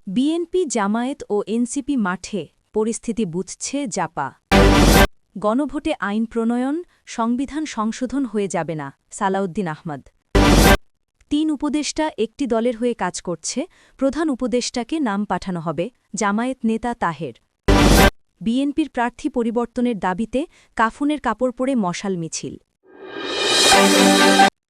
BNP Jamaat ও NCP মাঠে পরিস্থিতি বুঝছে জাপা। গণভোটে আইন প্রণয়ন, সংবিধান সংশোধন হয়ে যাবে না, সালাউদ্দিন আহমদ। ৩ উপদেষ্টা একটি দলের হয়ে কাজ করছে, প্রধান উপদেষ্টাকে নাম পাঠানো হবে, জামায়াত নেতা তাহের। বিএনপির প্রার্থী পরিবর্তনের দাবিতে কাফনের কাপড় পরে মশাল মিছিল।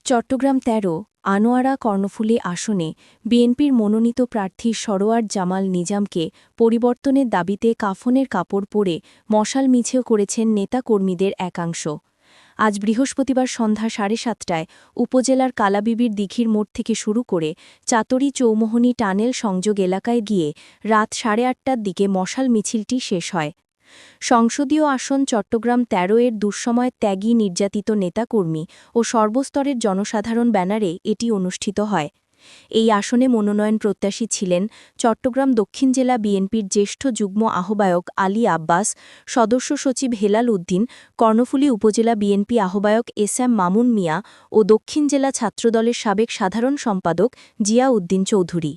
চট্টগ্রাম ১৩ আনোয়ারা কর্ণফুলী আসনে বিএনপির মনোনীত প্রার্থী সরোয়ার জামাল নিজামকে পরিবর্তনের দাবিতে কাফনের কাপড় পরে মশাল মিছিল করেছেন নেতাকর্মীদের একাংশ। আজ বৃহস্পতিবার সন্ধ্যা ৭:৩০টায় উপজেলার কালাবিবির দিঘির মোড় থেকে শুরু করে চাতরি চৌমোহনী টানেল সংযোগ এলাকায় গিয়ে রাত ৮:৩০টার দিকে মশাল মিছিলটি শেষ হয়। সংসদীয় আসন চট্টগ্রাম ১৩ এর দুঃসময় ত্যাগী নির্যাতিত নেতাকর্মী ও সর্বস্তরের জনসাধারণ ব্যানারে এটি অনুষ্ঠিত হয়। এই আসনে মনোনয়ন প্রত্যাশী ছিলেন চট্টগ্রাম দক্ষিণ জেলা বিএনপির জ্যেষ্ঠ যুগ্ম আহ্বায়ক আলী আব্বাস, সদস্য সচিব হেলাল উদ্দিন, কর্ণফুলী উপজেলা বিএনপি আহ্বায়ক এসএম মামুন মিয়া ও দক্ষিণ জেলা ছাত্রদলের সাবেক সাধারণ সম্পাদক জিয়া উদ্দিন চৌধুরী।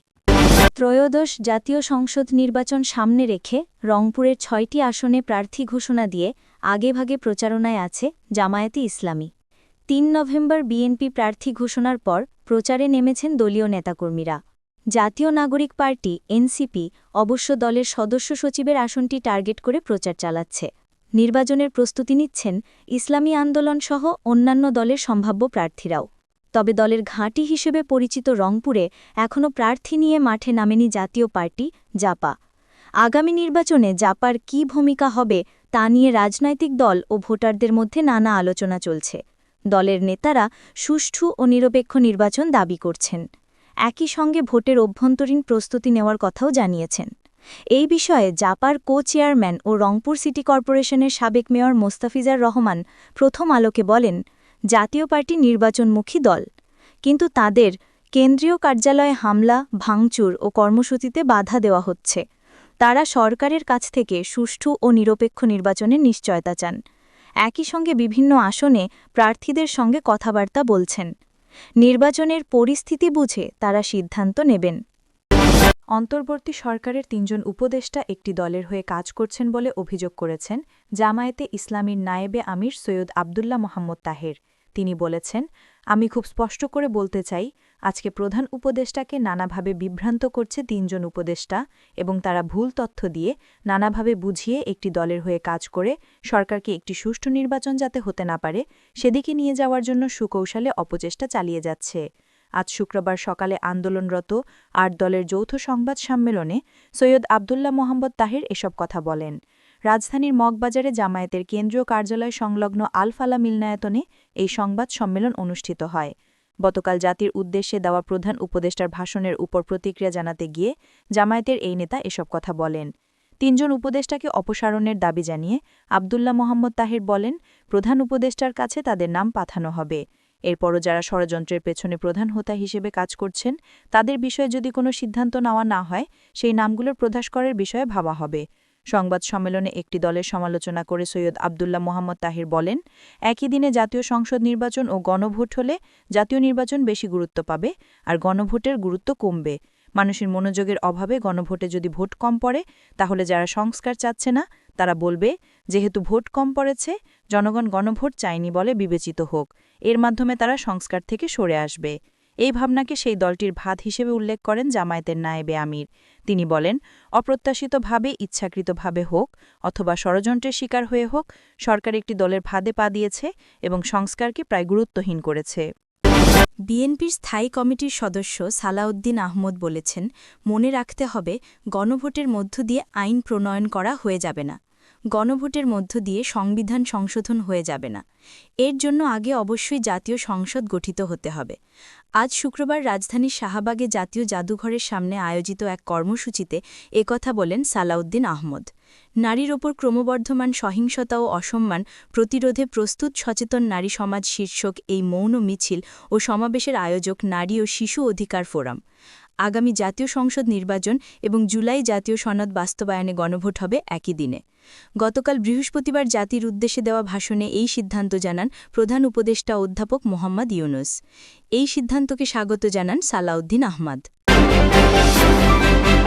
ত্রয়োদশ জাতীয় সংসদ নির্বাচন সামনে রেখে রংপুরের ৬টি আসনে প্রার্থী ঘোষণা দিয়ে আগেভাগে প্রচারণায় আছে জামায়াতে ইসলামী। ৩ নভেম্বর বিএনপি প্রার্থী ঘোষণার পর প্রচারে নেমেছেন দলীয় নেতাকর্মীরা। জাতীয় নাগরিক পার্টি এনসিপি অবশ্য দলের সদস্য সচিবের আসনটি টার্গেট করে প্রচার চালাচ্ছে। নির্বাচনের প্রস্তুতি নিচ্ছেন ইসলামী আন্দোলনসহ অন্যান্য দলের সম্ভাব্য প্রার্থীরাও। তবে দলের ঘাঁটি হিসেবে পরিচিত রংপুরে এখনও প্রার্থী নিয়ে মাঠে নামেনি জাতীয় পার্টি জাপা। আগামী নির্বাচনে জাপার কী ভূমিকা হবে তা নিয়ে রাজনৈতিক দল ও ভোটারদের মধ্যে নানা আলোচনা চলছে। দলের নেতারা সুষ্ঠু ও নিরপেক্ষ নির্বাচন দাবি করছেন। একই সঙ্গে ভোটের অভ্যন্তরীণ প্রস্তুতি নেওয়ার কথাও জানিয়েছেন। এই বিষয়ে জাপার কো-চেয়ারম্যান ও রংপুর সিটি কর্পোরেশনের সাবেক মেয়র মোস্তাফিজার রহমান প্রথম আলোকে বলেন, জাতীয় পার্টি নির্বাচনমুখী দল, কিন্তু তাদের কেন্দ্রীয় কার্যালয়ে হামলা, ভাঙচুর ও কর্মসূচিতে বাধা দেওয়া হচ্ছে। তারা সরকারের কাছ থেকে সুষ্ঠু ও নিরপেক্ষ নির্বাচনের নিশ্চয়তা চান। একই সঙ্গে বিভিন্ন আসনে প্রার্থীদের সঙ্গে কথাবার্তা বলছেন। নির্বাচনের পরিস্থিতি বুঝে তারা সিদ্ধান্ত নেবেন। অন্তর্বর্তী সরকারের ৩ জন উপদেষ্টা একটি দলের হয়ে কাজ করছেন বলে অভিযোগ করেছেন জামায়াতে ইসলামীর নায়েবে আমির সৈয়দ আবদুল্লাহ মোহাম্মদ তাহের। তিনি বলেছেন, আমি খুব স্পষ্ট করে বলতে চাই, আজকে প্রধান উপদেষ্টাকে নানাভাবে বিভ্রান্ত করছে ৩ জন উপদেষ্টা এবং তারা ভুল তথ্য দিয়ে নানাভাবে বুঝিয়ে একটি দলের হয়ে কাজ করে সরকারকে একটি সুষ্ঠু নির্বাচন যাতে হতে না পারে সেদিকে নিয়ে যাওয়ার জন্য সুকৌশলে অপচেষ্টা চালিয়ে যাচ্ছে। আজ শুক্রবার সকালে আন্দোলনরত ৮ দলের যৌথ সংবাদ সম্মেলনে সৈয়দ আবদুল্লাহ মোহাম্মদ তাহের এসব কথা বলেন। রাজধানীর মগবাজারে জামায়াতের কেন্দ্রীয় কার্যালয় সংলগ্ন আল-ফালা মিলনায়তনে এই সংবাদ সম্মেলন অনুষ্ঠিত হয়। গতকাল জাতির উদ্দেশ্যে দেওয়া প্রধান উপদেষ্টার ভাষণের উপর প্রতিক্রিয়া জানাতে গিয়ে জামায়াতের এই নেতা এসব কথা বলেন। ৩ জন উপদেষ্টাকে অপসারণের দাবি জানিয়ে আবদুল্লাহ মোহাম্মদ তাহের বলেন, প্রধান উপদেষ্টার কাছে তাদের নাম পাঠানো হবে। এরপরও যারা ষড়যন্ত্রের পেছনে প্রধান হোতা হিসেবে কাজ করছেন তাদের বিষয়ে যদি কোনো সিদ্ধান্ত নেওয়া না হয় সেই নামগুলোর প্রকাশ করার বিষয়ে ভাবা হবে। সংবাদ সম্মেলনে একটি দলের সমালোচনা করে সৈয়দ আবদুল্লাহ মোহাম্মদ তাহির বলেন, একই দিনে জাতীয় সংসদ নির্বাচন ও গণভোট হলে জাতীয় নির্বাচন বেশি গুরুত্ব পাবে আর গণভোটের গুরুত্ব কমবে। মানুষের মনোযোগের অভাবে গণভোটে যদি ভোট কম পড়ে তাহলে যারা সংস্কার চাচ্ছে না তারা বলবে, যেহেতু ভোট কম পড়েছে জনগণ গণভোট চায়নি বলে বিবেচিত হোক, এর মাধ্যমে তারা সংস্কার থেকে সরে আসবে। এই ভাবনাকে সেই দলটির ভাত হিসেবে উল্লেখ করেন জামায়াতের নায়েবে আমির। তিনি বলেন, অপ্রত্যাশিতভাবে ইচ্ছাকৃতভাবে হোক অথবা ষড়যন্ত্রের শিকার হয়ে হোক সরকার একটি দলের ফাঁদে পা দিয়েছে এবং সংস্কারকে প্রায় গুরুত্বহীন করেছে। বিএনপির স্থায়ী কমিটির সদস্য সালাউদ্দিন আহমদ বলেছেন, মনে রাখতে হবে গণভোটের মধ্য দিয়ে আইন প্রণয়ন করা হয়ে যাবে না, গণভোটের মধ্য দিয়ে সংবিধান সংশোধন হয়ে যাবে না। এর জন্য আগে অবশ্যই জাতীয় সংসদ গঠিত হতে হবে। আজ শুক্রবার রাজধানীর শাহবাগে জাতীয় জাদুঘরের সামনে আয়োজিত এক কর্মসূচিতে একথা বলেন সালাউদ্দিন আহমদ। নারীর ওপর ক্রমবর্ধমান সহিংসতা ও অসম্মান প্রতিরোধে প্রস্তুত সচেতন নারী সমাজ শীর্ষক এই মৌন মিছিল ও সমাবেশের আয়োজক নারী ও শিশু অধিকার ফোরাম। আগামী জাতীয় সংসদ নির্বাচন এবং জুলাই জাতীয় সনদ বাস্তবায়নে গণভোট হবে একই দিনে। গতকাল বৃহস্পতিবার জাতির উদ্দেশ্যে দেওয়া ভাষণে এই সিদ্ধান্ত জানান প্রধান উপদেষ্টা অধ্যাপক মোহাম্মদ ইউনুস। এই সিদ্ধান্তকে স্বাগত জানান সালাউদ্দিন আহমদ।